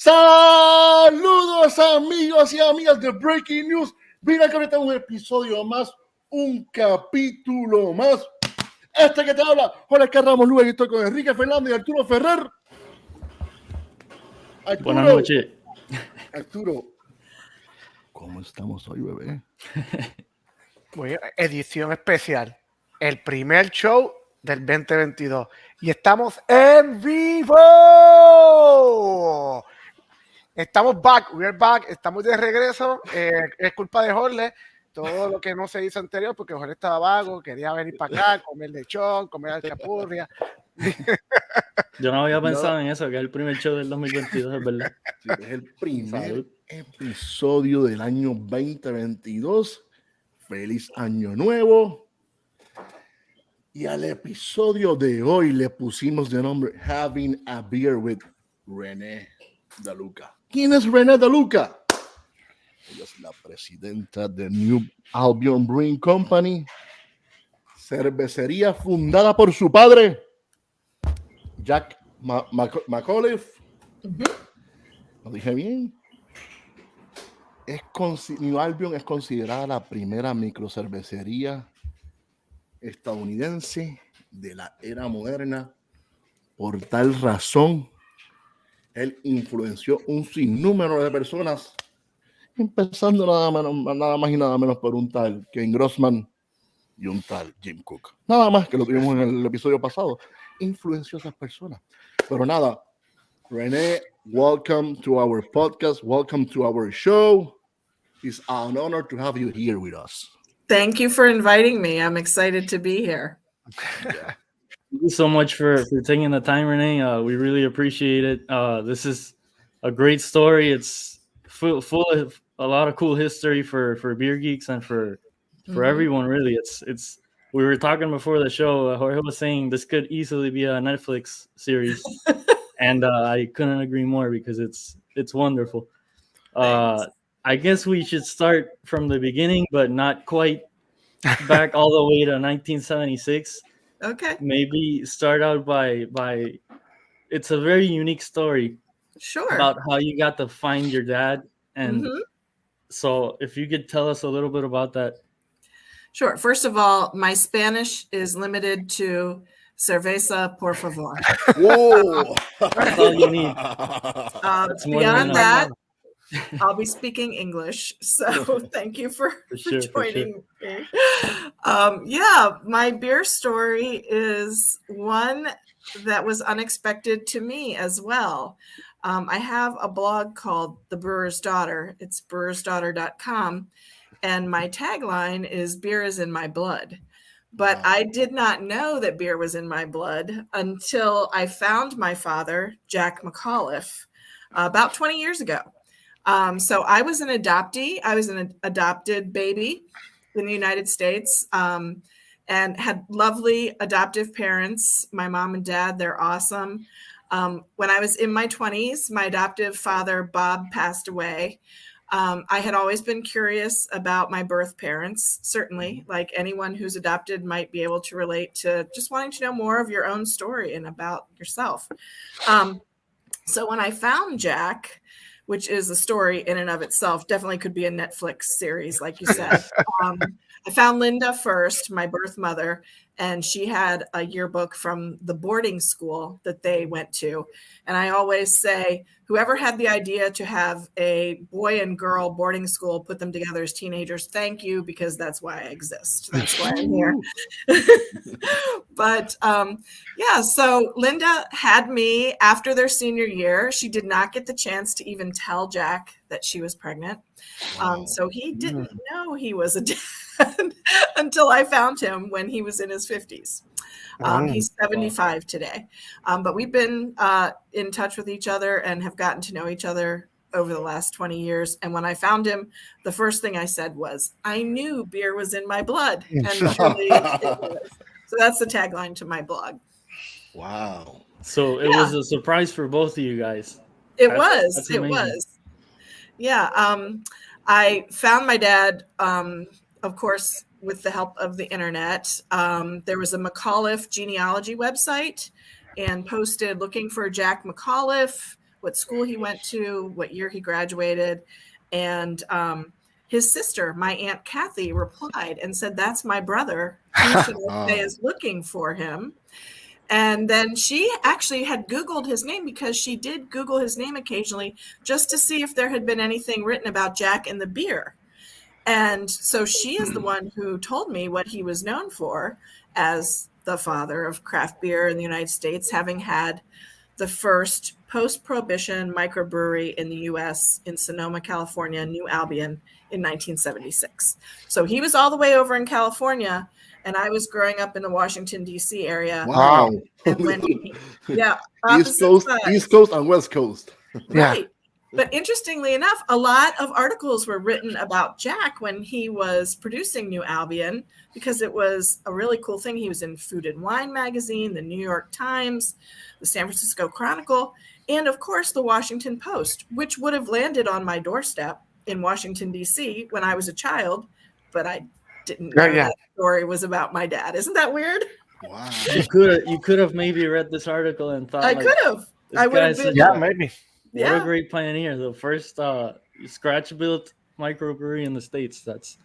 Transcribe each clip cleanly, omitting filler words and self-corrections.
Saludos amigos y amigas de Breaking News. Mira que ahorita un episodio más, un capítulo más. Este que te habla, Jorge Ramos Luis, y estoy con Enrique Fernández y Arturo Ferrer. Buenas noches. Arturo, ¿cómo estamos hoy, bebé? Muy bien, edición especial. El primer show del 2022. Y estamos en vivo. Estamos back, we're back, estamos de regreso. Es culpa de Jorge. Todo lo que no se hizo anterior, porque Jorge estaba vago, quería venir para acá, comer lechón, comer alcapurria. Yo no había pensado en eso, que es el primer show del 2022, es verdad. Sí, es el primer episodio del año 2022. Feliz año nuevo. Y al episodio de hoy le pusimos de nombre Having a Beer with Renee Deluca. ¿Quién es Renee Deluca? Ella es la presidenta de New Albion Brewing Company, cervecería fundada por su padre, Jack McAuliffe. ¿Lo dije bien? New Albion es considerada la primera microcervecería estadounidense de la era moderna. Por tal razón, él influenció un sinnúmero de personas, empezando nada más y nada menos por un tal Ken Grossman y un tal Jim Cook. Nada más, que lo tuvimos en el episodio pasado. Influenció a esas personas. Pero nada, Renee, welcome to our podcast. Welcome to our show. It's an honor to have you here with us. Thank you for inviting me. I'm excited to be here. Yeah. Thank you so much for taking the time, Renee. We really appreciate it. This is a great story. It's full of a lot of cool history for beer geeks and for everyone, really. It's we were talking before the show. Jorge was saying this could easily be a Netflix series, and I couldn't agree more because it's wonderful. I guess we should start from the beginning, but not quite back all the way to 1976. Okay. Maybe start out by it's a very unique story. Sure. About how you got to find your dad. And so if you could tell us a little bit about that. Sure. First of all, my Spanish is limited to cerveza, por favor. Whoa. That's all you need. Beyond that, I'll be speaking English. So thank you for joining me. My beer story is one that was unexpected to me as well. I have a blog called The Brewer's Daughter. It's brewersdaughter.com. And my tagline is beer is in my blood. But I did not know that beer was in my blood until I found my father, Jack McAuliffe, about 20 years ago. So I was an adoptee. I was an adopted baby in the United States and had lovely adoptive parents. My mom and dad, they're awesome. When I was in my 20s, my adoptive father, Bob, passed away. I had always been curious about my birth parents, certainly, like anyone who's adopted might be able to relate to just wanting to know more of your own story and about yourself. So when I found Jack, which is a story in and of itself, definitely could be a Netflix series, like you said. I found Linda first, my birth mother, and she had a yearbook from the boarding school that they went to. And I always say, whoever had the idea to have a boy and girl boarding school, put them together as teenagers, thank you, because that's why I exist. That's why I'm here. But so Linda had me after their senior year. She did not get the chance to even tell Jack that she was pregnant. So he didn't know he was a dad until I found him when he was in his 50s. He's 75 today. But we've been in touch with each other and have gotten to know each other over the last 20 years. And when I found him, the first thing I said was, I knew beer was in my blood. And truly it was. So that's the tagline to my blog. Wow. So it was a surprise for both of you guys. It was. Yeah. I found my dad, of course, with the help of the internet. There was a McAuliffe genealogy website and posted looking for Jack McAuliffe, what school he went to, what year he graduated. And his sister, my Aunt Kathy, replied and said, "That's my brother. Who should I say is looking for him?" And then she actually had Googled his name, because she did Google his name occasionally just to see if there had been anything written about Jack and the beer. And so she is the one who told me what he was known for as the father of craft beer in the United States, having had the first post-prohibition microbrewery in the U.S. in Sonoma, California, New Albion, in 1976. So he was all the way over in California, and I was growing up in the Washington, D.C. area. Wow. And when he, East opposite Coast, sides. East Coast and West Coast. Right. But interestingly enough, a lot of articles were written about Jack when he was producing New Albion, because it was a really cool thing. He was in Food and Wine magazine, the New York Times, the San Francisco Chronicle, and of course the Washington Post, which would have landed on my doorstep in Washington, D.C. when I was a child, but I didn't know that story was about my dad. Isn't that weird? Wow. You could have maybe read this article and thought, I could have. I would have been. Yeah, maybe. What a great pioneer. The first scratch-built microbrewery in the States. That's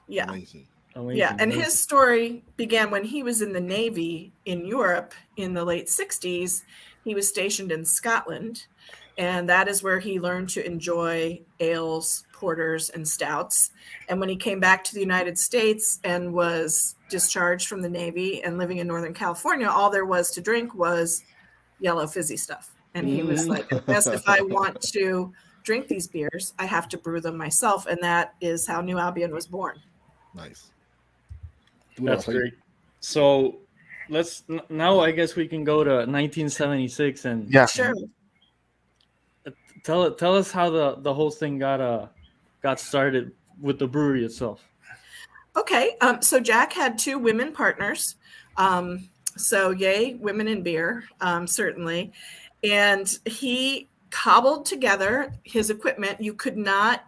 amazing. Yeah, and his story began when he was in the Navy in Europe in the late 60s. He was stationed in Scotland, and that is where he learned to enjoy ales, porters, and stouts. And when he came back to the United States and was discharged from the Navy and living in Northern California, all there was to drink was yellow fizzy stuff. And he was like, I guess if I want to drink these beers, I have to brew them myself. And that is how New Albion was born. Nice. That's great. So now I guess we can go to 1976 and sure. Tell us how the whole thing got started with the brewery itself. Okay. So Jack had two women partners. So yay, women in beer, certainly. And he cobbled together his equipment. You could not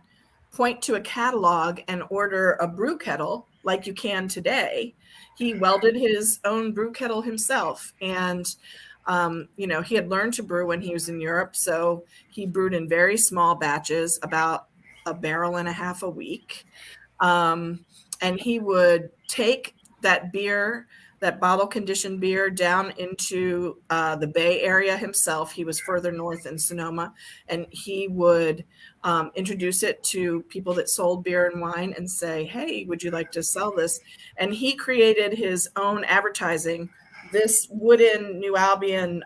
point to a catalog and order a brew kettle like you can today. He welded his own brew kettle himself. And, he had learned to brew when he was in Europe. So he brewed in very small batches, about a barrel and a half a week. And he would take that beer, that bottle conditioned beer, down into the Bay Area himself. He was further north in Sonoma, and he would introduce it to people that sold beer and wine and say, "Hey, would you like to sell this?" And he created his own advertising. This wooden New Albion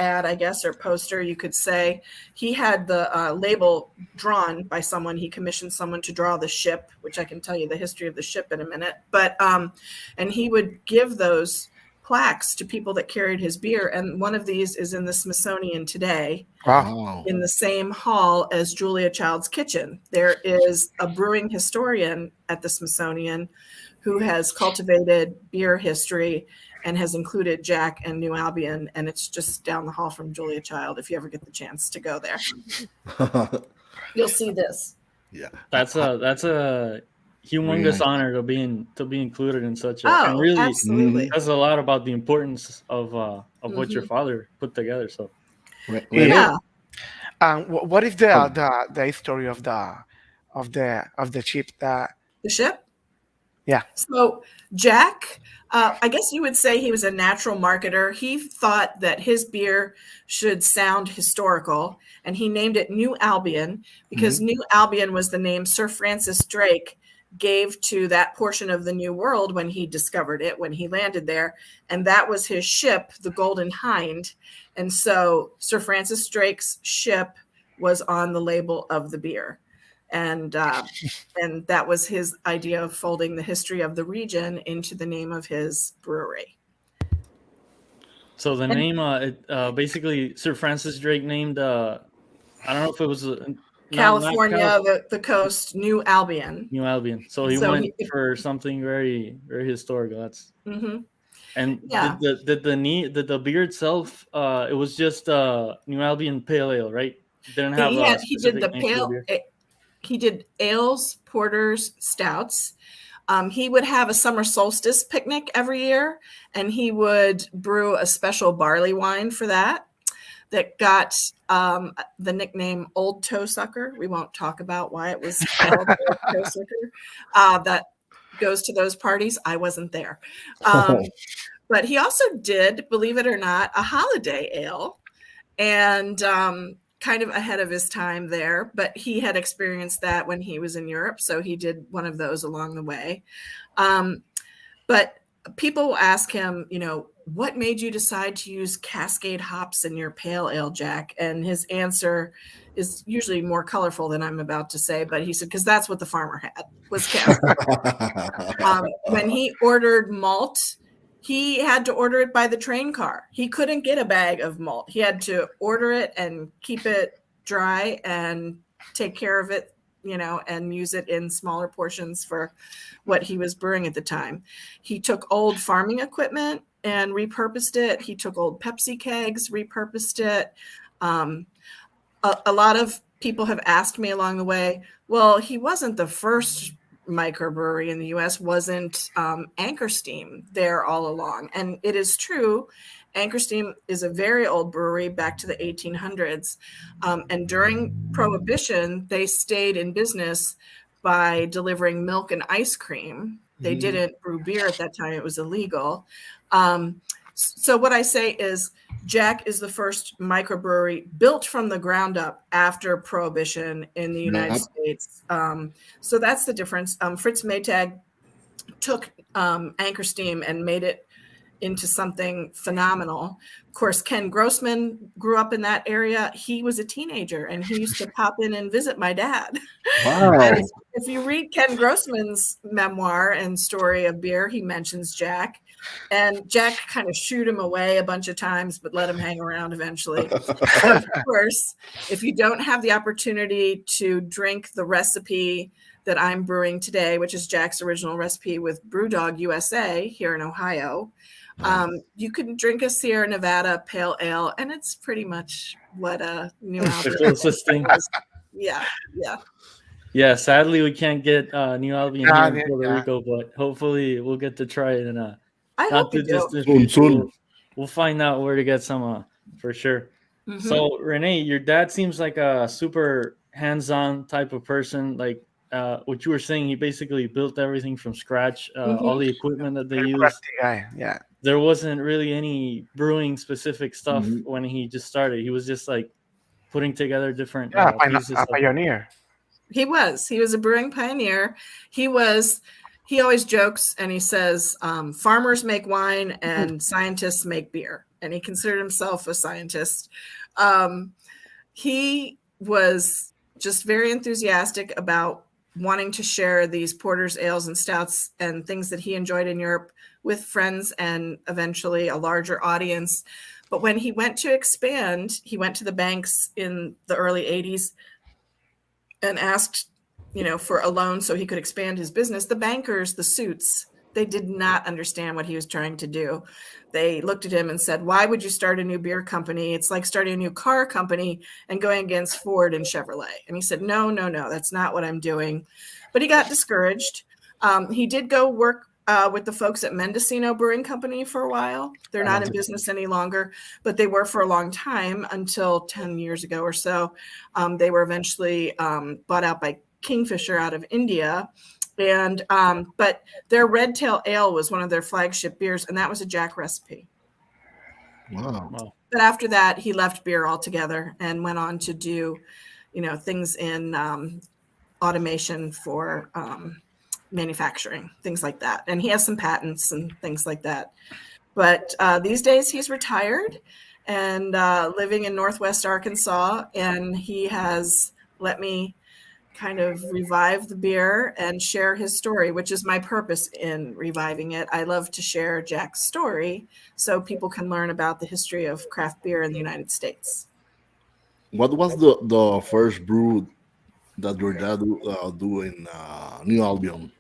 ad, I guess, or poster, you could say. He had the label drawn by someone. He commissioned someone to draw the ship, which I can tell you the history of the ship in a minute. But and he would give those plaques to people that carried his beer. And one of these is in the Smithsonian today. Wow. In the same hall as Julia Child's Kitchen. There is a brewing historian at the Smithsonian who has cultivated beer history and has included Jack and New Albion, and it's just down the hall from Julia Child. If you ever get the chance to go there, you'll see this. Yeah, that's a humongous honor to be included in such a. Oh, and really, absolutely. That's a lot about the importance of what your father put together. So, yeah. What is the history of the ship? The ship? Yeah. So Jack, I guess you would say he was a natural marketer. He thought that his beer should sound historical, and he named it New Albion because New Albion was the name Sir Francis Drake gave to that portion of the New World when he discovered it, when he landed there. And that was his ship, the Golden Hind. And so Sir Francis Drake's ship was on the label of the beer. And that was his idea of folding the history of the region into the name of his brewery. So the name, basically, Sir Francis Drake named, I don't know if it was California, the coast, New Albion. New Albion. So he went for something very, very historical. That's and did the beer itself? It was just New Albion Pale Ale, right? Didn't have he did the pale. He did ales, porters, stouts. He would have a summer solstice picnic every year, and he would brew a special barley wine for that. that got the nickname Old Toe Sucker. We won't talk about why it was called Old Toe Sucker. That goes to those parties. I wasn't there. But he also did, believe it or not, a holiday ale, and kind of ahead of his time there. But he had experienced that when he was in Europe, so he did one of those along the way. But people will ask him, what made you decide to use Cascade hops in your pale ale, Jack? And his answer is usually more colorful than I'm about to say, but he said, because that's what the farmer had, was Cascade. When he ordered malt, he had to order it by the train car. He couldn't get a bag of malt. He had to order it and keep it dry and take care of it, and use it in smaller portions for what he was brewing at the time. He took old farming equipment and repurposed it. He took old Pepsi kegs, repurposed it. A lot of people have asked me along the way, well, he wasn't the first microbrewery in the U.S., wasn't Anchor Steam there all along? And it is true. Anchor Steam is a very old brewery back to the 1800s. And during Prohibition, they stayed in business by delivering milk and ice cream. They didn't brew beer at that time. It was illegal. So what I say is Jack is the first microbrewery built from the ground up after Prohibition in the United States. So that's the difference. Fritz Maytag took Anchor Steam and made it into something phenomenal. Of course, Ken Grossman grew up in that area. He was a teenager and he used to pop in and visit my dad. Wow. And if you read Ken Grossman's memoir and story of beer, he mentions Jack. And Jack kind of shooed him away a bunch of times, but let him hang around eventually. Of course, if you don't have the opportunity to drink the recipe that I'm brewing today, which is Jack's original recipe with Brewdog USA here in Ohio, you can drink a Sierra Nevada pale ale, and it's pretty much what a New Albion is. Yeah. Sadly, we can't get New Albion here in Puerto Rico, but hopefully we'll get to try it in a not too distant future. We'll find out where to get some for sure. Mm-hmm. So Renee, your dad seems like a super hands-on type of person. Like what you were saying, he basically built everything from scratch. All the equipment that they use. Yeah. There wasn't really any brewing specific stuff when he just started. He was just like putting together different pieces. A pioneer. He was a brewing pioneer. He always jokes and he says, farmers make wine and scientists make beer. And he considered himself a scientist. He was just very enthusiastic about wanting to share these porters, ales, and stouts and things that he enjoyed in Europe with friends and eventually a larger audience. But when he went to expand, he went to the banks in the early 80s and asked, for a loan so he could expand his business. The bankers, the suits, they did not understand what he was trying to do. They looked at him and said, why would you start a new beer company? It's like starting a new car company and going against Ford and Chevrolet. And he said, no, that's not what I'm doing. But he got discouraged. He did go work with the folks at Mendocino Brewing Company for a while. They're not in business any longer, but they were for a long time until 10 years ago or so. They were eventually bought out by Kingfisher out of India. And but their Red Tail Ale was one of their flagship beers, and that was a Jack recipe. Wow. But after that, he left beer altogether and went on to do, things in automation for manufacturing, things like that. And he has some patents and things like that. But these days he's retired and living in Northwest Arkansas, and he has let me kind of revive the beer and share his story, which is my purpose in reviving it. I love to share Jack's story so people can learn about the history of craft beer in the United States. What was the first brew that your dad do in New Albion?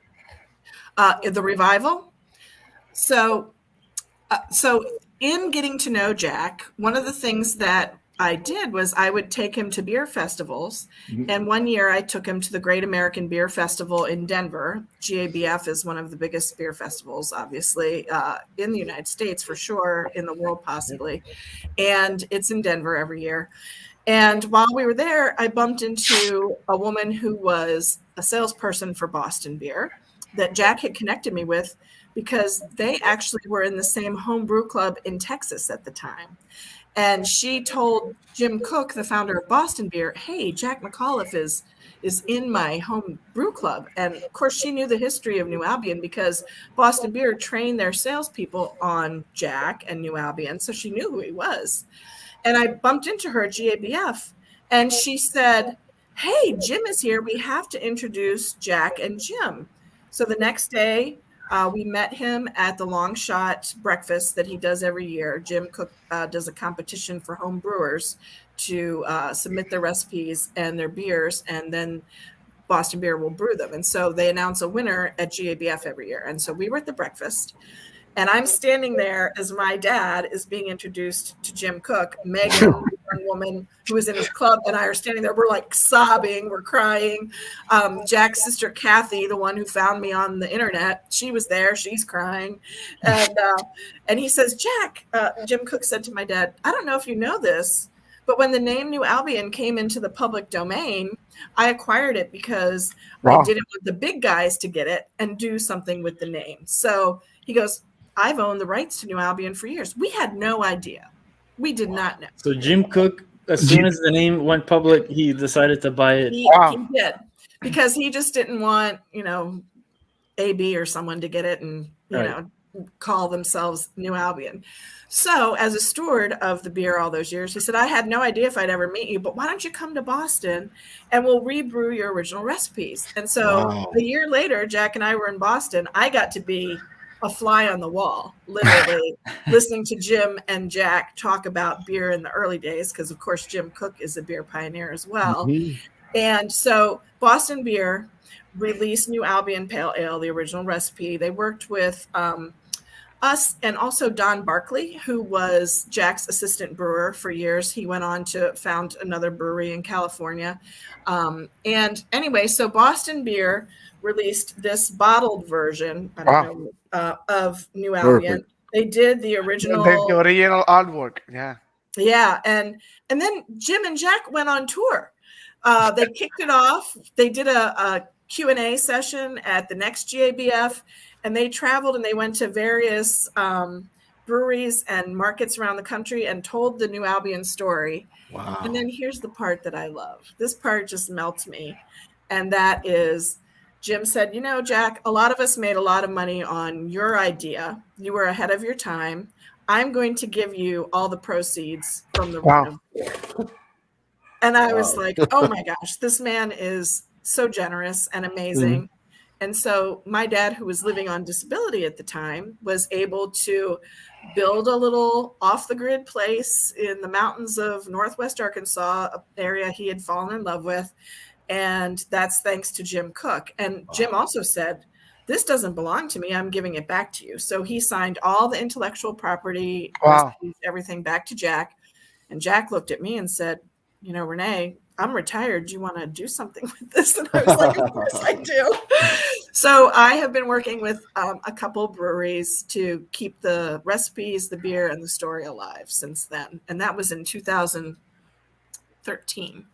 The revival. So in getting to know Jack, one of the things that I did was I would take him to beer festivals. Mhm. And one year I took him to the Great American Beer Festival in Denver. GABF is one of the biggest beer festivals, obviously, in the United States for sure, in the world possibly. And it's in Denver every year. And while we were there, I bumped into a woman who was a salesperson for Boston Beer that Jack had connected me with because they actually were in the same home brew club in Texas at the time. And she told Jim Cook, the founder of Boston Beer, hey, Jack McAuliffe is in my home brew club. And of course, she knew the history of New Albion because Boston Beer trained their salespeople on Jack and New Albion. So she knew who he was. And I bumped into her at GABF and she said, hey, Jim is here. We have to introduce Jack and Jim. So the next day, we met him at the Long Shot breakfast that he does every year. Jim Cook does a competition for home brewers to submit their recipes and their beers, and then Boston Beer will brew them. And so they announce a winner at GABF every year. And so we were at the breakfast, and I'm standing there as my dad is being introduced to Jim Cook. Megan, the young woman who was in his club, and I are standing there. We're like sobbing, we're crying. Jack's sister, Kathy, the one who found me on the internet, she was there. She's crying. And he says, Jack, Jim Cook said to my dad, I don't know if you know this, but when the name New Albion came into the public domain, I acquired it because I didn't want the big guys to get it and do something with the name. So he goes, I've owned the rights to New Albion for years. We had no idea. We did not know. So Jim Cook, as soon as the name went public, he decided to buy it. He did, because he just didn't want, AB or someone to get it and, call themselves New Albion. So as a steward of the beer all those years, he said, I had no idea if I'd ever meet you, but why don't you come to Boston and we'll rebrew your original recipes? And so a year later, Jack and I were in Boston. I got to be a fly on the wall, literally listening to Jim and Jack talk about beer in the early days, because of course Jim Cook is a beer pioneer as well. Mm-hmm. And so Boston Beer released New Albion Pale Ale, the original recipe. They worked with us and also Don Barkley, who was Jack's assistant brewer for years. He went on to found another brewery in California. And anyway, so Boston Beer released this bottled version of New Albion. Perfect. They did the original artwork. Yeah. And then Jim and Jack went on tour. They kicked it off. They did a Q&A session at the next GABF, and they traveled and they went to various breweries and markets around the country and told the New Albion story. Wow. And then here's the part that I love. This part just melts me. And that is, Jim said, Jack, a lot of us made a lot of money on your idea. You were ahead of your time. I'm going to give you all the proceeds from the run of beer. And I was like, oh my gosh, this man is so generous and amazing. Mm-hmm. And so my dad, who was living on disability at the time, was able to build a little off-the-grid place in the mountains of Northwest Arkansas, an area he had fallen in love with. And that's thanks to Jim Cook. And Jim also said, this doesn't belong to me. I'm giving it back to you. So he signed all the intellectual property, everything back to Jack. And Jack looked at me and said, Renee, I'm retired. Do you want to do something with this? And I was like, of course I do. So I have been working with a couple breweries to keep the recipes, the beer, and the story alive since then. And that was in 2013.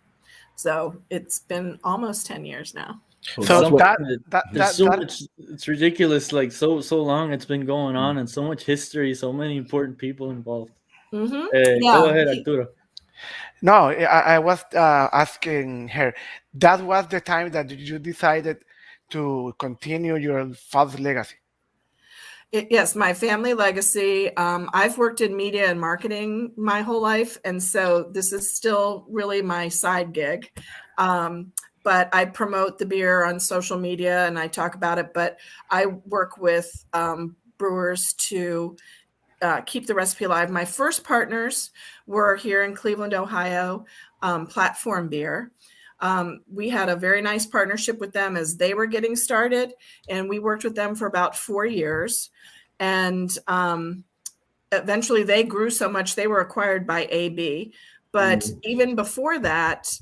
So it's been almost 10 years now. So it's ridiculous. Like so long it's been going on, and so much history, so many important people involved. Mm-hmm. Go ahead, Arturo. No, I was asking her. That was the time that you decided to continue your father's legacy. Yes, my family legacy. I've worked in media and marketing my whole life, and so this is still really my side gig. But I promote the beer on social media and I talk about it. But I work with brewers to keep the recipe alive. My first partners were here in Cleveland, Ohio, Platform Beer. We had a very nice partnership with them as they were getting started, and we worked with them for about 4 years. And eventually they grew so much, they were acquired by AB. But even before that,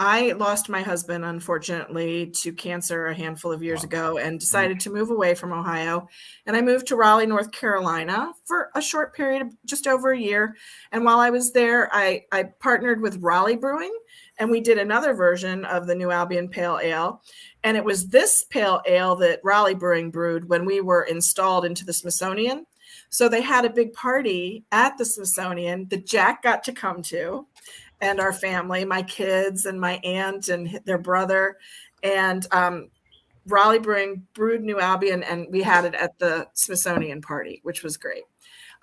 I lost my husband, unfortunately, to cancer a handful of years ago and decided to move away from Ohio. And I moved to Raleigh, North Carolina for a short period of just over a year. And while I was there, I partnered with Raleigh Brewing, and we did another version of the New Albion Pale Ale. And it was this pale ale that Raleigh Brewing brewed when we were installed into the Smithsonian. So they had a big party at the Smithsonian that Jack got to come to, and our family, my kids and my aunt and their brother. And Raleigh Brewing brewed New Albion, and we had it at the Smithsonian party, which was great.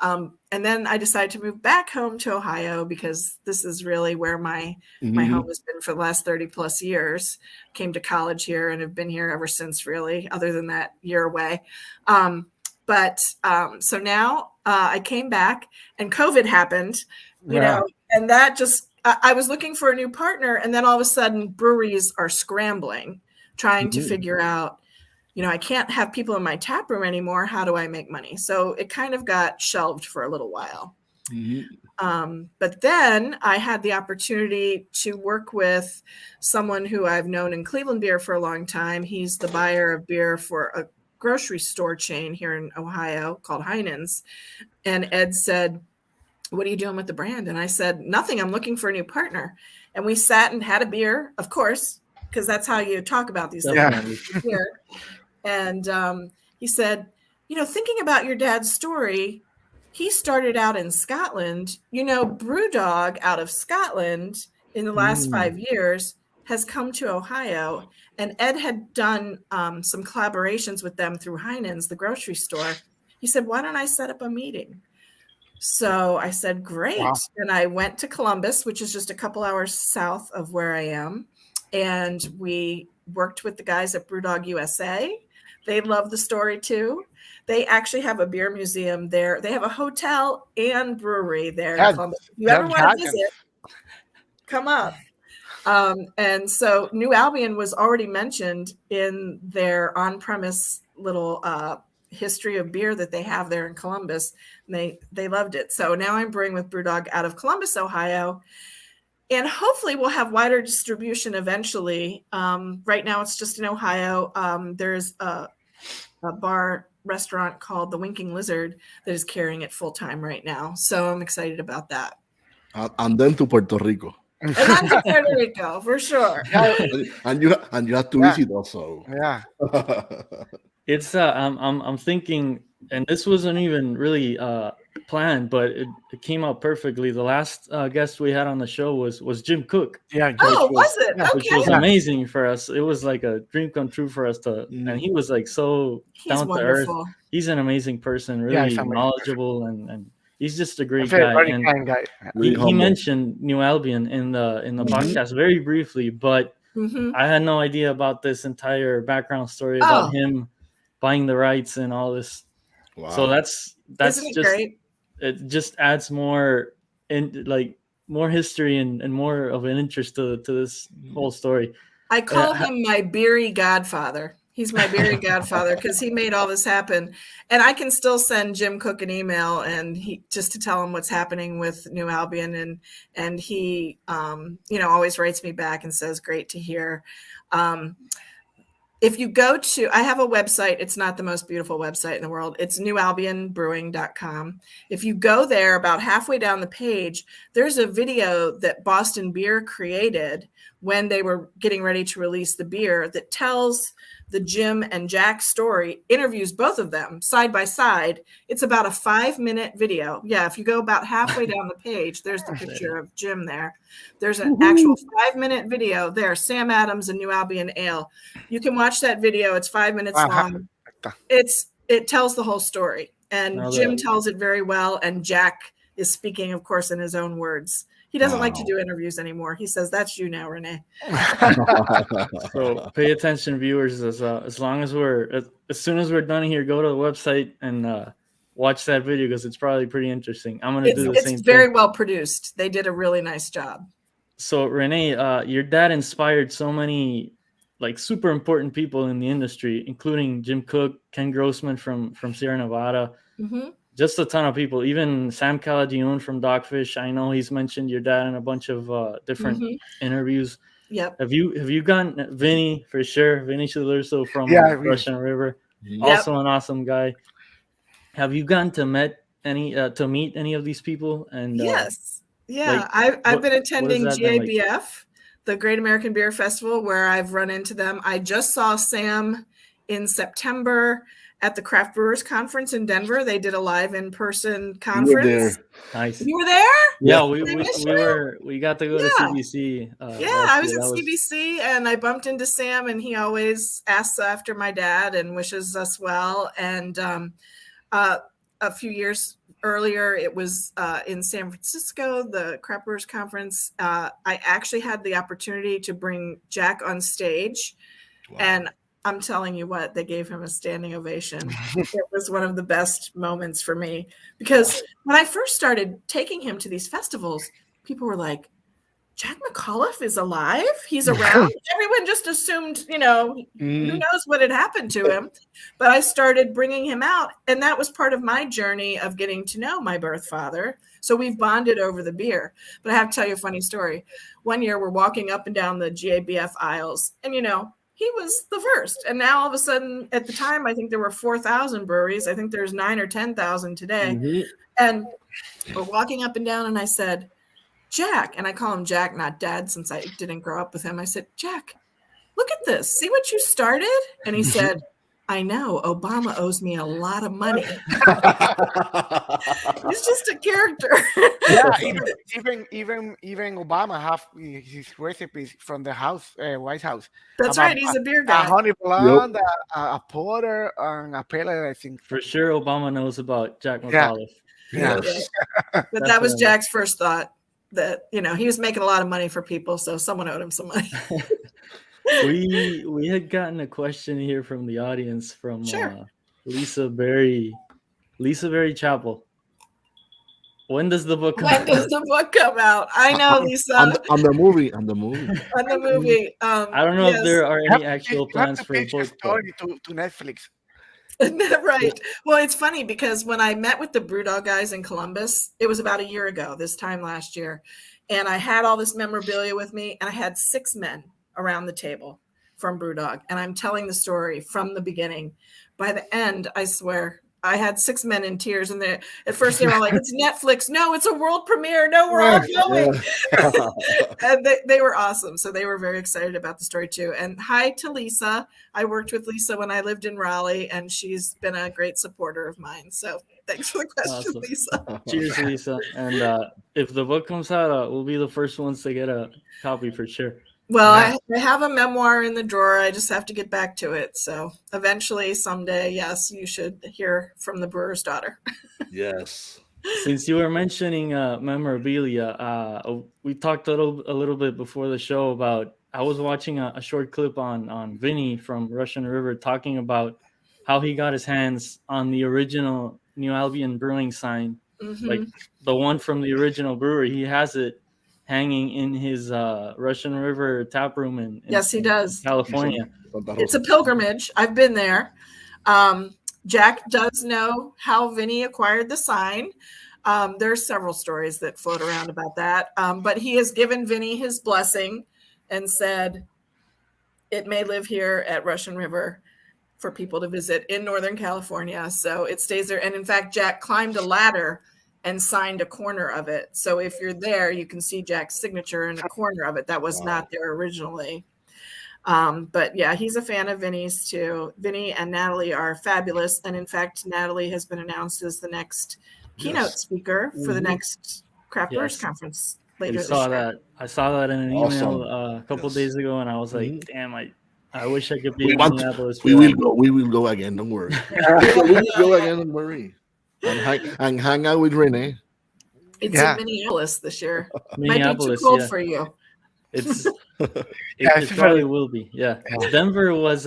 And then I decided to move back home to Ohio because this is really where my home has been for the last 30 plus years. Came to college here and have been here ever since, really, other than that year away. So now I came back and COVID happened, you know, and that just, I was looking for a new partner. And then all of a sudden breweries are scrambling, trying to figure out, you know, I can't have people in my tap room anymore. How do I make money? So it kind of got shelved for a little while. But then I had the opportunity to work with someone who I've known in Cleveland beer for a long time. He's the buyer of beer for a grocery store chain here in Ohio called Heinen's. And Ed said, "What are you doing with the brand?" And I said, "Nothing. I'm looking for a new partner." And we sat and had a beer, of course, because that's how you talk about these things. Here. And he said, "You know, thinking about your dad's story, he started out in Scotland. You know, Brewdog out of Scotland in the last 5 years has come to Ohio." And Ed had done some collaborations with them through Heinen's, the grocery store. He said, "Why don't I set up a meeting?" So I said, "Great." Wow. And I went to Columbus, which is just a couple hours south of where I am. And we worked with the guys at Brewdog USA. They love the story too. They actually have a beer museum there. They have a hotel and brewery there in Columbus. If you ever want to visit, come up. And so New Albion was already mentioned in their on-premise little history of beer that they have there in Columbus. And they loved it. So now I'm brewing with Brewdog out of Columbus, Ohio. And hopefully we'll have wider distribution eventually. Right now it's just in Ohio. There's a bar restaurant called the Winking Lizard that is carrying it full time right now. So I'm excited about that. And then to Puerto Rico. And then to Puerto Rico, for sure. and you have to visit also. Yeah. It's I'm thinking, and this wasn't even really planned, but it came out perfectly. The last guest we had on the show was Jim Cook. Yeah. Was it? Okay. Which was amazing for us. It was like a dream come true for us to, and he was like so down to earth. He's an amazing person, really knowledgeable, and he's just a great guy. And he mentioned New Albion in the podcast very briefly, but I had no idea about this entire background story about him buying the rights and all this. Wow. So that's Isn't it just great? It just adds more more history and more of an interest to this whole story. I call him my beery godfather. He's my beery godfather because he made all this happen. And I can still send Jim Cook an email and he just to tell him what's happening with New Albion. And he, always writes me back and says, "Great to hear." If you go to, I have a website. It's not the most beautiful website in the world. It's newalbionbrewing.com. If you go there, about halfway down the page, there's a video that Boston Beer created when they were getting ready to release the beer that tells the Jim and Jack story, interviews both of them side by side. It's about a 5-minute video. Yeah, if you go about halfway down the page, there's the picture of Jim there. There's an actual 5-minute video there, Sam Adams and New Albion Ale. You can watch that video. It's 5 minutes long. It tells the whole story. And Jim tells it very well. And Jack is speaking, of course, in his own words. He doesn't like to do interviews anymore. He says, "That's you now, Renee." So pay attention, viewers. As soon as we're done here, go to the website and watch that video because it's probably pretty interesting. I'm gonna do the same. It's very well produced. They did a really nice job. So Renee, your dad inspired so many super important people in the industry, including Jim Cook, Ken Grossman from Sierra Nevada. just a ton of people. Even Sam Calagione from Dogfish. I know he's mentioned your dad in a bunch of different interviews. Yep. Have you gotten Vinny for sure? Vinny Shalurso from Russian River, also an awesome guy. Have you gotten to meet any of these people? And yes, yeah, like, I've been attending has that been like? GABF, the Great American Beer Festival, where I've run into them. I just saw Sam in September at the Craft Brewers Conference in Denver. They did a live in-person conference. You were there. Nice. You were there? Yeah, we got to go to CBC. I was at CBC, and I bumped into Sam, and he always asks after my dad and wishes us well. And a few years earlier, it was in San Francisco, the Craft Brewers Conference. I actually had the opportunity to bring Jack on stage, and I'm telling you what, they gave him a standing ovation. It was one of the best moments for me, because when I first started taking him to these festivals, people were like, Jack McAuliffe is alive? He's around? Everyone just assumed, who knows what had happened to him. But I started bringing him out, and that was part of my journey of getting to know my birth father. So we've bonded over the beer. But I have to tell you a funny story. One year, we're walking up and down the GABF aisles, and he was the first. And now all of a sudden, at the time, I think there were 4,000 breweries. I think there's 9,000 or 10,000 today. And we're walking up and down, and I said, Jack, and I call him Jack, not Dad, since I didn't grow up with him. I said, Jack, look at this. See what you started? And he said, I know. Obama owes me a lot of money. He's just a character. even Obama have his recipes from the White House. That's right. He's a beer guy. A honey blonde, a porter, and a pale ale, I think. For sure, Obama knows about Jack McAuliffe. Yeah. But that was Jack's first thought, that he was making a lot of money for people, so someone owed him some money. We had gotten a question here from the audience from Lisa Berry Chapel. When does the book come out? When does the book come out? I know, Lisa. On the movie. On the movie. I don't know if there are any actual plans for a book. Story to Netflix. Right. Well, it's funny because when I met with the Brewdog guys in Columbus, it was about a year ago, this time last year, and I had all this memorabilia with me, and I had 6 men around the table from Brewdog, and I'm telling the story from the beginning. By the end, I swear, I had 6 men in tears, and at first they were like, it's Netflix. No, it's a world premiere. No, we're all going. And they were awesome. So they were very excited about the story too. And hi to Lisa. I worked with Lisa when I lived in Raleigh, and she's been a great supporter of mine. So thanks for the question, Awesome. Lisa. Cheers, Lisa. And if the book comes out, we'll be the first ones to get a copy for sure. Well, I have a memoir in the drawer. I just have to get back to it. So eventually, someday, yes, you should hear from the brewer's daughter. Yes. Since you were mentioning memorabilia, we talked a little bit before the show about, I was watching a short clip on Vinny from Russian River talking about how he got his hands on the original New Albion Brewing sign, like the one from the original brewery. He has it hanging in his Russian River tap room in Yes, he does. California. It's a pilgrimage. I've been there. Jack does know how Vinny acquired the sign. There's several stories that float around about that. But he has given Vinny his blessing and said it may live here at Russian River for people to visit in Northern California. So it stays there. And in fact, Jack climbed a ladder and signed a corner of it. So if you're there, you can see Jack's signature in a corner of it. That was not there originally. But yeah, he's a fan of Vinny's too. Vinny and Natalie are fabulous. And in fact, Natalie has been announced as the next keynote speaker for the next Craft Brewers Conference later this year. I saw that in an email a couple days ago, and I was like, damn, I wish I could be in Minneapolis. We will go again, don't worry. We will go again, don't worry. And hang out with Renee. It's in Minneapolis this year. Minneapolis, might be too cold for you. It probably will be. Yeah. Denver was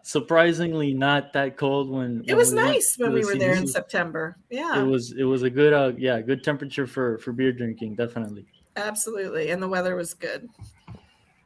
surprisingly not that cold when it was nice when we were there in September. Yeah. It was a good good temperature for beer drinking, definitely. Absolutely. And the weather was good.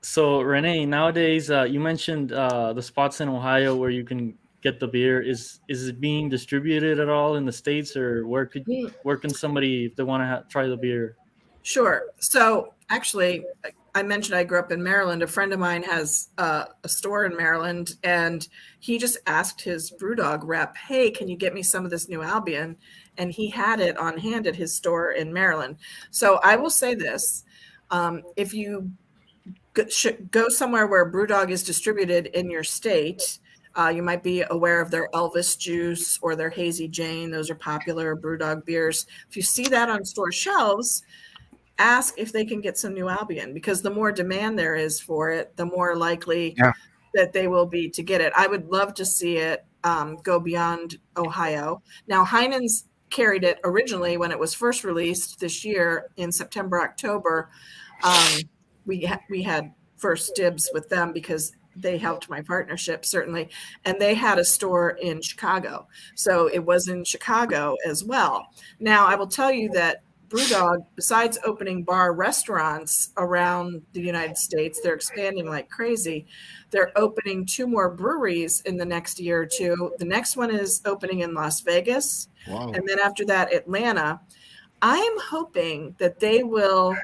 So Renee, nowadays you mentioned the spots in Ohio where you can get the beer. Is it being distributed at all in the States, or where can somebody, if they want to try the beer? Sure. So actually, I mentioned I grew up in Maryland. A friend of mine has a store in Maryland, and he just asked his BrewDog rep, "Hey, can you get me some of this new Albion?" And he had it on hand at his store in Maryland. So I will say this: if you go somewhere where BrewDog is distributed in your state, you might be aware of their Elvis Juice or their Hazy Jane. Those are popular BrewDog beers. If you see that on store shelves, ask if they can get some new Albion, because the more demand there is for it, the more likely that they will be to get it. I would love to see it go beyond Ohio. Now, Heinen's carried it originally when it was first released this year in September, October. We had first dibs with them because they helped my partnership, certainly. And they had a store in Chicago. So it was in Chicago as well. Now, I will tell you that BrewDog, besides opening bar restaurants around the United States, they're expanding like crazy. They're opening 2 more breweries in the next year or 2. The next one is opening in Las Vegas. Wow. And then after that, Atlanta. I'm hoping that they will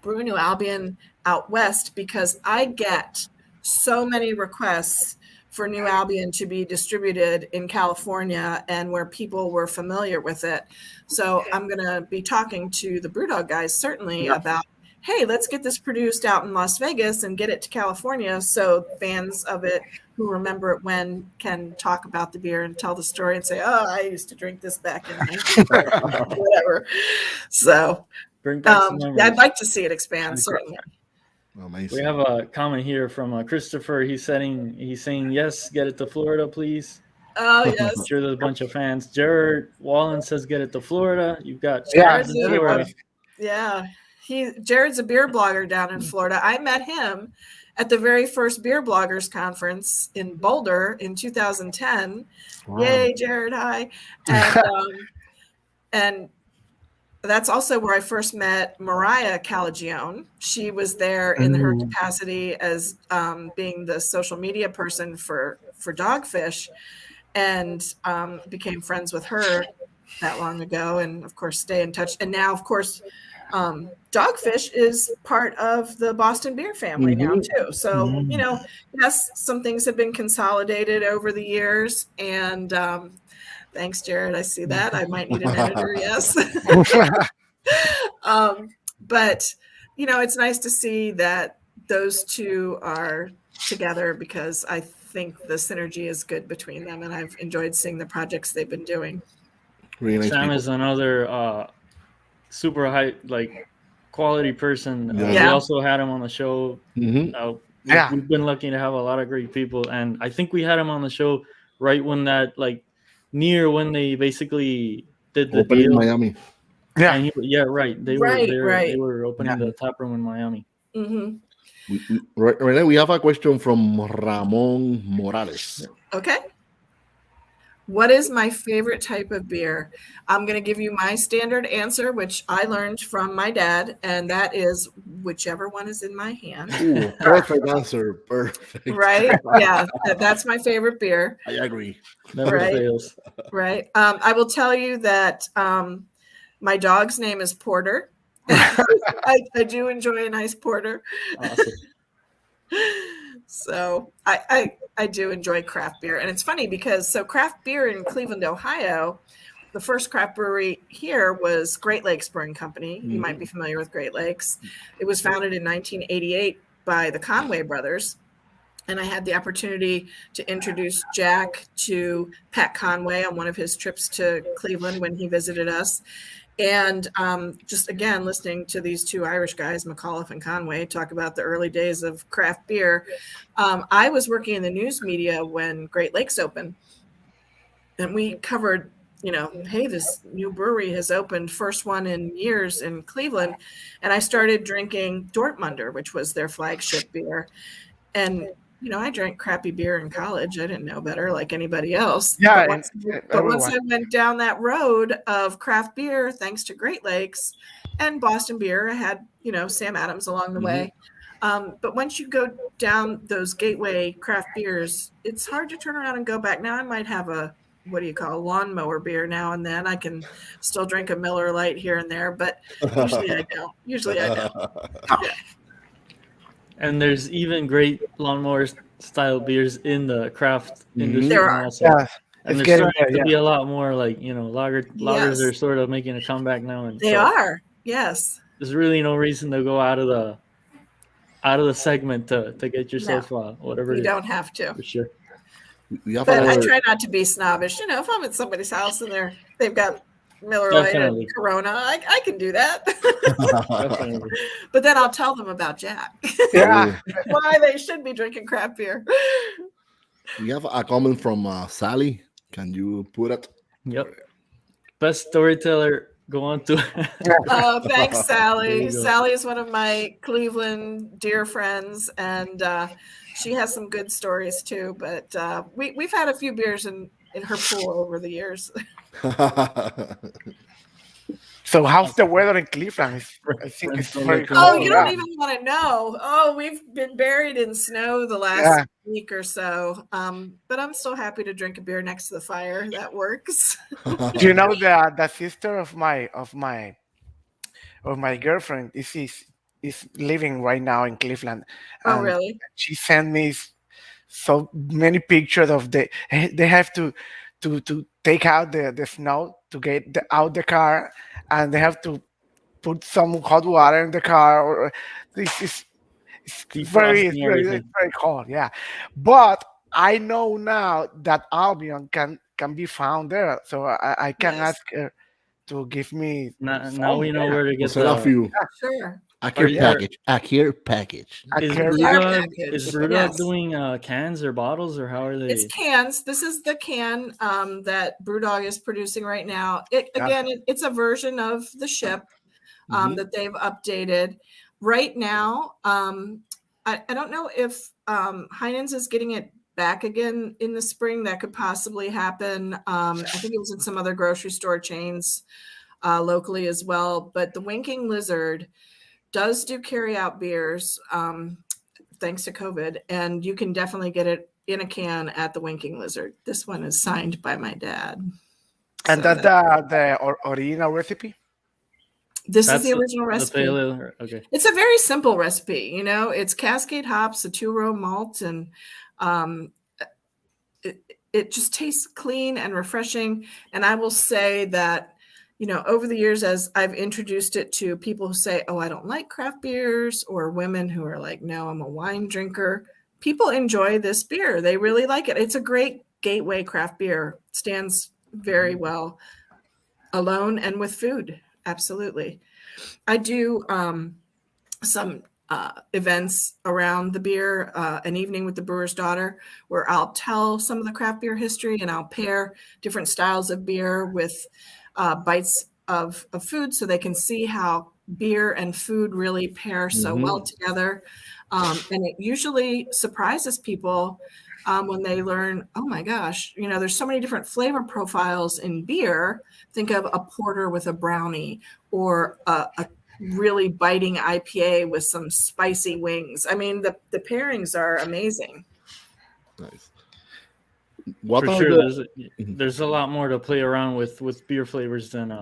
brew New Albion out west, because I get so many requests for New Albion to be distributed in California and where people were familiar with it. So I'm going to be talking to the BrewDog guys certainly about, hey, let's get this produced out in Las Vegas and get it to California, so fans of it who remember it when can talk about the beer and tell the story and say, oh, I used to drink this back in 1940, whatever. So Bring back some memories. I'd like to see it expand, certainly. Amazing. We have a comment here from Christopher. He's saying, yes, get it to Florida, please. Oh, yes. I'm sure there's a bunch of fans. Jared Wallen says get it to Florida. You've got Yeah, Florida. Yeah. Jared's a beer blogger down in Florida. I met him at the very first Beer Bloggers Conference in Boulder in 2010. Wow. Yay, Jared, hi. And that's also where I first met Mariah Calagione. She was there in her capacity as being the social media person for Dogfish, and became friends with her that long ago, and of course stay in touch. And now, of course, Dogfish is part of the Boston Beer family now too. So, yes, some things have been consolidated over the years, and thanks, Jared. I see that. I might need an editor. Yes. But, it's nice to see that those two are together, because I think the synergy is good between them, and I've enjoyed seeing the projects they've been doing. Really nice Sam people. is another super high, quality person. We also had him on the show. We've been lucky to have a lot of great people, and I think we had him on the show right when that, near when they basically did the Opening deal in Miami. Yeah. And right. They were opening the tap room in Miami. Renee, we have a question from Ramon Morales. Okay. What is my favorite type of beer? I'm going to give you my standard answer, which I learned from my dad, and that is whichever one is in my hand. Ooh, perfect answer. Perfect. Right? Yeah, that's my favorite beer. I agree. Never fails. Right. I will tell you that my dog's name is Porter. I do enjoy a nice porter. Awesome. So I do enjoy craft beer. And it's funny because craft beer in Cleveland, Ohio, the first craft brewery here was Great Lakes Brewing Company. You might be familiar with Great Lakes. It was founded in 1988 by the Conway brothers. And I had the opportunity to introduce Jack to Pat Conway on one of his trips to Cleveland when he visited us. And just, again, listening to these two Irish guys, McAuliffe and Conway, talk about the early days of craft beer. I was working in the news media when Great Lakes opened. And we covered, hey, this new brewery has opened, first one in years in Cleveland. And I started drinking Dortmunder, which was their flagship beer. And I drank crappy beer in college. I didn't know better like anybody else. Yeah. But once I went down that road of craft beer, thanks to Great Lakes and Boston Beer, I had, Sam Adams along the way. But once you go down those gateway craft beers, it's hard to turn around and go back. Now I might have a lawnmower beer now and then. I can still drink a Miller Lite here and there, but usually I don't. Yeah. And there's even great lawnmower style beers in the craft industry There are. also. Yeah, And it's there's getting starting there, to be a lot more like, lagers Yes. are sort of making a comeback now. And They are. Yes. There's really no reason to go out of the segment to get yourself whatever. You don't have to. For sure. But I try not to be snobbish. If I'm at somebody's house and they've got Miller Lite and Corona, I can do that. But then I'll tell them about Jack. Yeah. Why they should be drinking craft beer. We have a comment from Sally. Can you put it? Yep. Best storyteller. Go on to. Oh, thanks, Sally. Sally is one of my Cleveland dear friends, and she has some good stories too. But we've had a few beers in her pool over the years. So how's the weather in Cleveland? I think it's very cold. Oh, you don't even want to know. Oh, we've been buried in snow the last week or so. But I'm still happy to drink a beer next to the fire. That works. Do you know the sister of my girlfriend is living right now in Cleveland? Oh, really? She sent me so many pictures of they have to take out the snow to get out the car, and they have to put some hot water in the car. Or it's very cold, yeah. But I know now that Albion can be found there, so I can ask her to give me. Now we know where to get Sure. A care package. Is Brewdog doing cans or bottles, or how are they? It's cans. This is the can that Brewdog is producing right now. It's a version of the ship that they've updated. Right now, I don't know if Heinen's is getting it back again in the spring. That could possibly happen. I think it was in some other grocery store chains locally as well. But the Winking Lizard does do carry out beers thanks to COVID, and you can definitely get it in a can at the Winking Lizard. This one is signed by my dad. And that's the original recipe? This is the original recipe. Okay. It's a very simple recipe. It's Cascade hops, a 2-row malt, and it just tastes clean and refreshing. And I will say that over the years, as I've introduced it to people who say, oh, I don't like craft beers, or women who are like, no, I'm a wine drinker, people enjoy this beer. They really like it. It's a great gateway craft beer. It stands very well alone and with food. Absolutely. I do some events around the beer, an evening with the brewer's daughter, where I'll tell some of the craft beer history, and I'll pair different styles of beer with bites of food, so they can see how beer and food really pair so well together. And it usually surprises people when they learn, oh my gosh, there's so many different flavor profiles in beer. Think of a porter with a brownie, or a really biting IPA with some spicy wings. I mean, the pairings are amazing. Nice. There's a lot more to play around with beer flavors than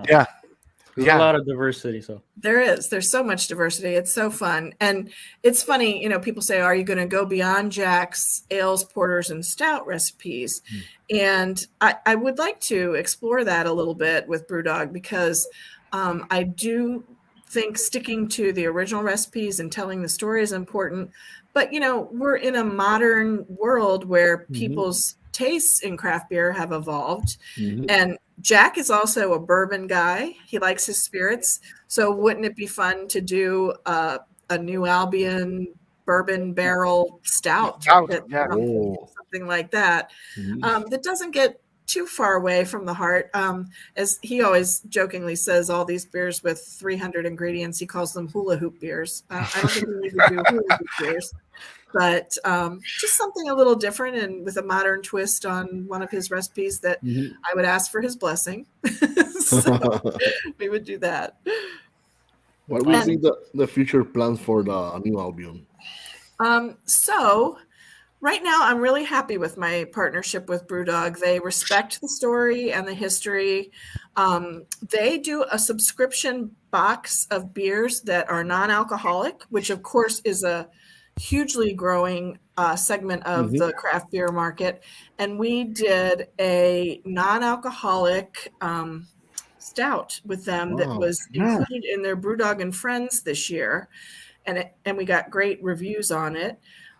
there's a lot of diversity. So there's so much diversity. It's so fun. And it's funny, people say, are you going to go beyond Jack's ales, porters, and stout recipes? And I would like to explore that a little bit with Brewdog, because I do think sticking to the original recipes and telling the story is important. But we're in a modern world where people's tastes in craft beer have evolved, and Jack is also a bourbon guy. He likes his spirits, so wouldn't it be fun to do a new Albion bourbon barrel stout, something like that, that doesn't get too far away from the heart. As he always jokingly says, all these beers with 300 ingredients, he calls them hula hoop beers. I don't think we need to do hula hoop beers, but just something a little different and with a modern twist on one of his recipes that I would ask for his blessing. So we would do that. What will be And the future plans for the new Albion? so right now, I'm really happy with my partnership with BrewDog. They respect the story and the history. They do a subscription box of beers that are non-alcoholic, which of course is a hugely growing segment of the craft beer market. And we did a non-alcoholic stout with them that Wow. was included in their BrewDog and Friends this year. And we got great reviews on it.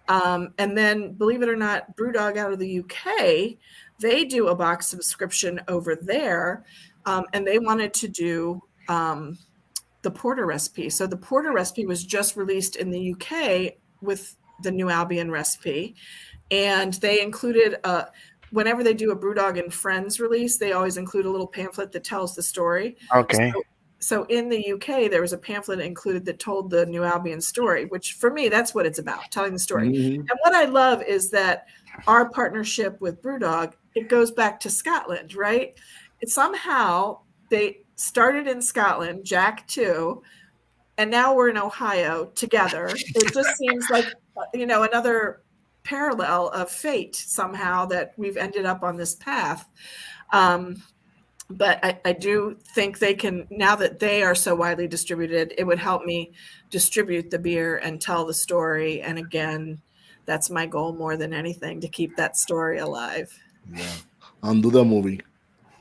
And then, believe it or not, BrewDog out of the UK, they do a box subscription over there, and they wanted to do the porter recipe. So the porter recipe was just released in the UK with the new Albion recipe, and they included whenever they do a BrewDog and Friends release, they always include a little pamphlet that tells the story. Okay. So in the UK, there was a pamphlet included that told the New Albion story, which for me, that's what it's about, telling the story. And what I love is that our partnership with BrewDog, it goes back to Scotland, right? Somehow they started in Scotland, Jack too, and now we're in Ohio together. It just seems like, another parallel of fate somehow that we've ended up on this path. But I do think they can, now that they are so widely distributed, it would help me distribute the beer and tell the story. And again, that's my goal more than anything, to keep that story alive. Yeah. And do the movie.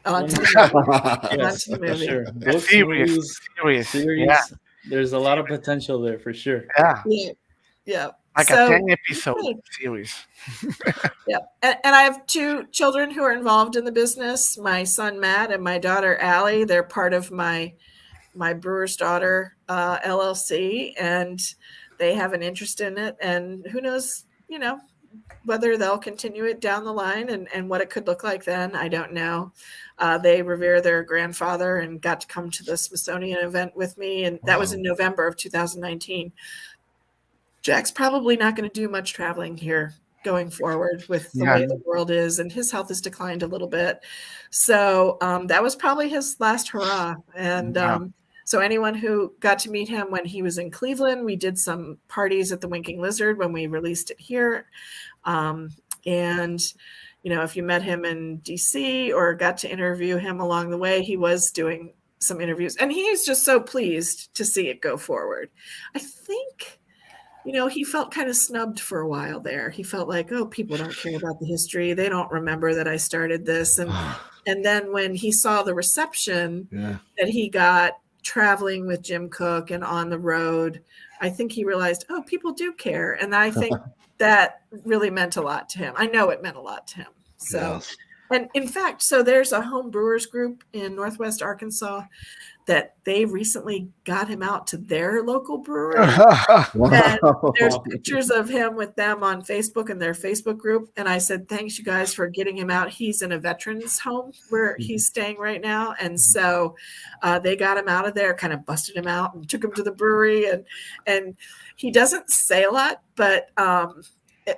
On to the movie. Yes, On to the for movie. sure. A Books, series. movies, series. Yeah. There's a lot of potential there for sure. Yeah. Yeah. Like So- a 10-episode series. Yeah. And I have two children who are involved in the business, my son, Matt, and my daughter, Allie. They're part of my Brewer's Daughter LLC, and they have an interest in it. And who knows, whether they'll continue it down the line and what it could look like then, I don't know. They revere their grandfather and got to come to the Smithsonian event with me. And that was in November of 2019. Jack's probably not going to do much traveling here going forward with the way the world is, and his health has declined a little bit. So that was probably his last hurrah. And so anyone who got to meet him when he was in Cleveland, we did some parties at the Winking Lizard when we released it here. And, if you met him in DC or got to interview him along the way, he was doing some interviews. And he's just so pleased to see it go forward. I think... he felt kind of snubbed for a while there. He felt like, oh, people don't care about the history. They don't remember that I started this. And then when he saw the reception that he got traveling with Jim Cook and on the road, I think he realized, oh, people do care. And I think that really meant a lot to him. I know it meant a lot to him. So, and in fact, so there's a home brewers group in Northwest Arkansas that they recently got him out to their local brewery. And there's pictures of him with them on Facebook and their Facebook group. And I said, thanks, you guys, for getting him out. He's in a veterans home where he's staying right now. And so they got him out of there, kind of busted him out and took him to the brewery. And he doesn't say a lot, but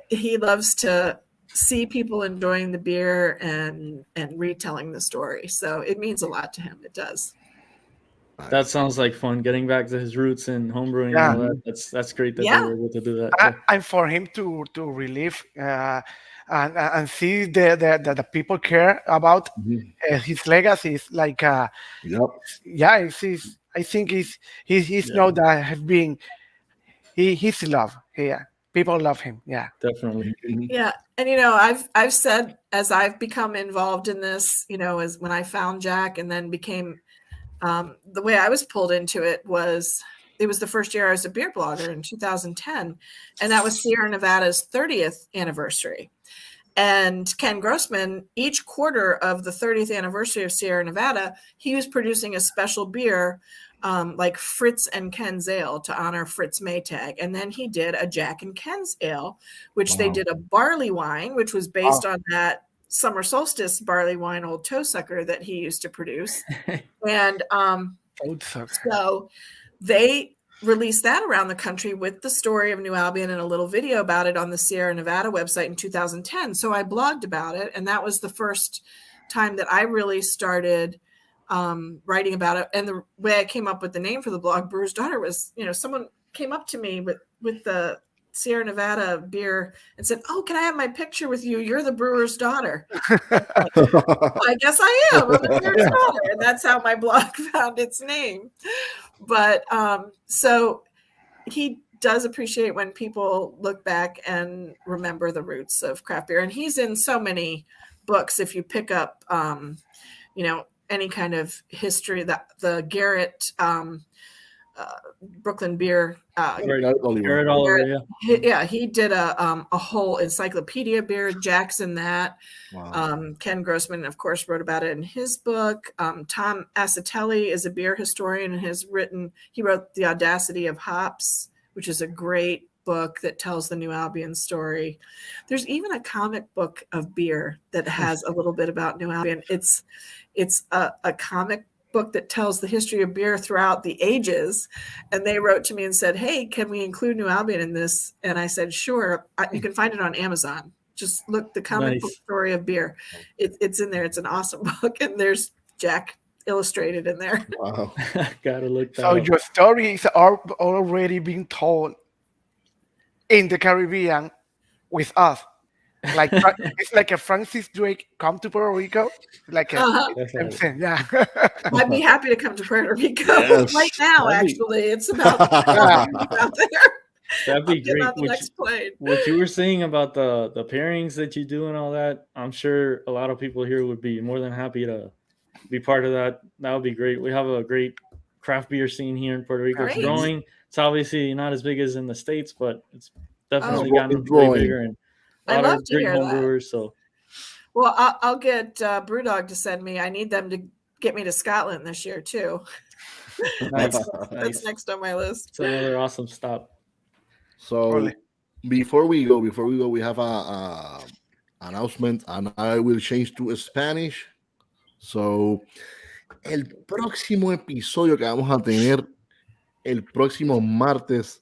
he loves to see people enjoying the beer and retelling the story. So it means a lot to him. It does. That sounds like fun. Getting back to his roots and homebrewing and all that. That's great that they were able to do that. And for him to relive and see the people care about his legacy is like I think he's know that has been he's loved. People love him. Yeah, definitely. Yeah, and I've said, as I've become involved in this, as when I found Jack and then became the way I was pulled into it was the first year I was a beer blogger in 2010, and that was Sierra Nevada's 30th anniversary. And Ken Grossman, each quarter of the 30th anniversary of Sierra Nevada, he was producing a special beer like Fritz and Ken's Ale to honor Fritz Maytag. And then he did a Jack and Ken's Ale, which they did a barley wine, which was based on that summer solstice barley wine, Old Toe Sucker, that he used to produce. And so they released that around the country with the story of New Albion and a little video about it on the Sierra Nevada website in 2010. So I blogged about it, and that was the first time that I really started writing about it. And the way I came up with the name for the blog, Brewer's Daughter, was, someone came up to me with the Sierra Nevada beer and said, "Oh, can I have my picture with you? You're the brewer's daughter." Well, I guess I am. I'm the brewer's daughter. And that's how my blog found its name. But so he does appreciate when people look back and remember the roots of craft beer. And he's in so many books. If you pick up, any kind of history, the Garrett, Brooklyn beer. Garrett Oliver, he did a whole encyclopedia beer. Jackson that. Wow. Ken Grossman, of course, wrote about it in his book. Tom Acitelli is a beer historian and he wrote The Audacity of Hops, which is a great book that tells the New Albion story. There's even a comic book of beer that has a little bit about New Albion. It's a comic book that tells the history of beer throughout the ages. And they wrote to me and said, "Hey, can we include New Albion in this?" And I said, "Sure." You can find it on Amazon. Just look, the comic book story of beer. It's in there. It's an awesome book. And there's Jack illustrated in there. Wow. Gotta look that So up. your story is already being told in the Caribbean with us. Like it's like a Francis Drake come to Puerto Rico. Like a yeah. I'd be happy to come to Puerto Rico right now. Actually, it's about out there. That'd be great. On the next plane. What you were saying about the pairings that you do and all that, I'm sure a lot of people here would be more than happy to be part of that. That would be great. We have a great craft beer scene here in Puerto Rico. It's growing. It's obviously not as big as in the States, but it's definitely gotten way bigger. And a lot of great home brewers. So, well, I'll get Brewdog to send me. I need them to get me to Scotland this year too. Nice. That's next on my list. It's another awesome stop. So before we go, we have a announcement, and I will change to Spanish. So, el próximo episodio que vamos a tener el próximo martes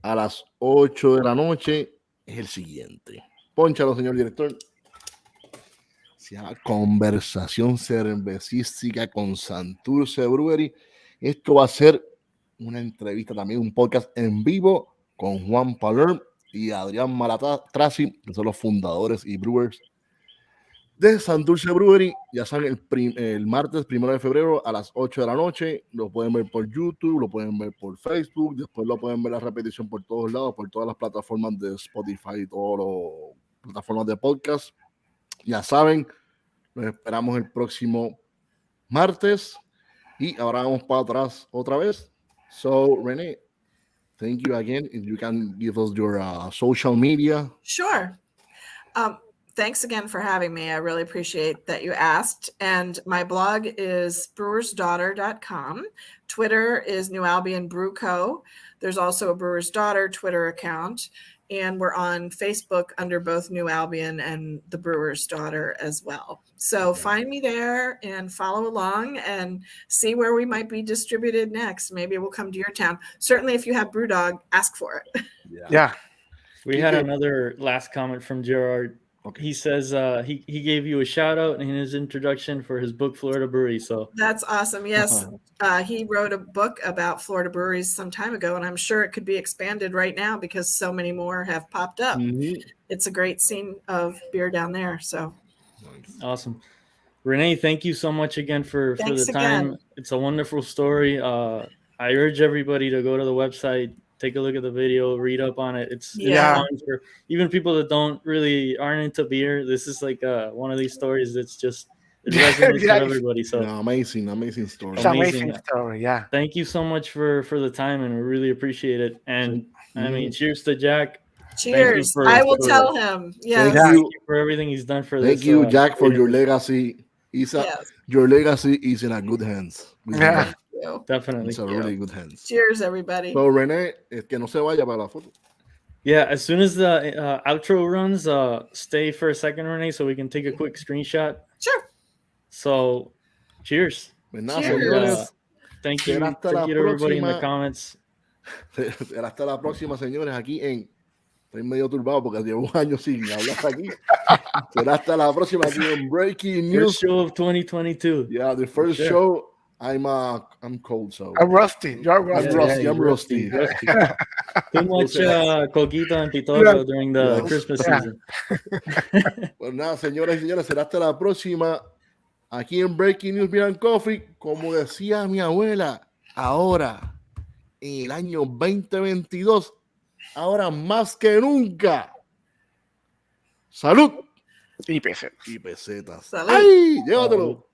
a las 8 de la noche es el siguiente. Pónchalo, señor director. Se llama Conversación Cervecística con Santurce Brewery. Esto va a ser una entrevista también, un podcast en vivo con Juan Palerm y Adrián Malatrazi, que son los fundadores y brewers de Santurce Brewery. Ya saben, el martes 1 de febrero a las 8 de la noche. Lo pueden ver por YouTube, lo pueden ver por Facebook, después lo pueden ver la repetición por todos lados, por todas las plataformas de Spotify y todas las plataformas de podcast. Ya saben, los esperamos el próximo martes y ahora vamos para atrás otra vez. So, Renee, thank you again. If you can give us your social media. Sure. Thanks again for having me. I really appreciate that you asked. And my blog is brewersdaughter.com. Twitter is New Albion Brew Co. There's also a Brewer's Daughter Twitter account. And we're on Facebook under both New Albion and the Brewer's Daughter as well. So find me there and follow along and see where we might be distributed next. Maybe we'll come to your town. Certainly, if you have Brewdog, ask for it. Yeah. We had another last comment from Gerard. Okay. He says he gave you a shout out in his introduction for his book, Florida Brewery. So that's awesome. Yes. He wrote a book about Florida breweries some time ago, and I'm sure it could be expanded right now because so many more have popped up. Mm-hmm. It's a great scene of beer down there. So awesome. Renee, thank you so much again for the time. Again. It's a wonderful story. I urge everybody to go to the website, take a look at the video, read up on it. It's fun for even people that aren't into beer. This is like one of these stories that's just it resonates with everybody. So amazing story. It's amazing story. Yeah. Thank you so much for the time, and we really appreciate it. And I mean, cheers to Jack. Cheers. I will tell him. Yes. Thank you for everything he's done for this. Thank you, Jack, for your legacy. Your legacy is in a good hands. Yeah. Definitely. It's a really good hands. Cheers, everybody. So, Renee, que no se vaya para la foto. Yeah, as soon as the outro runs, stay for a second, Renee, so we can take a quick screenshot. Sure. So, cheers. Cheers. Thank you to everybody in the comments. Hasta la próxima, señores, aquí en Estoy medio turbado porque llevo años sin hablar aquí. Será hasta la próxima aquí en Breaking News. First show of 2022. Yeah, the first show. I'm cold, so I'm rusty. You're rusty. I'm rusty. Too much coquito and pitorro during the Christmas season. Pues nada, señoras y señores, será hasta la próxima aquí en Breaking News Beer and Coffee. Como decía mi abuela, ahora, en el año 2022, ahora más que nunca. ¡Salud! Y pesetas. Y pesetas. Salud. ¡Ay! Llévatelo.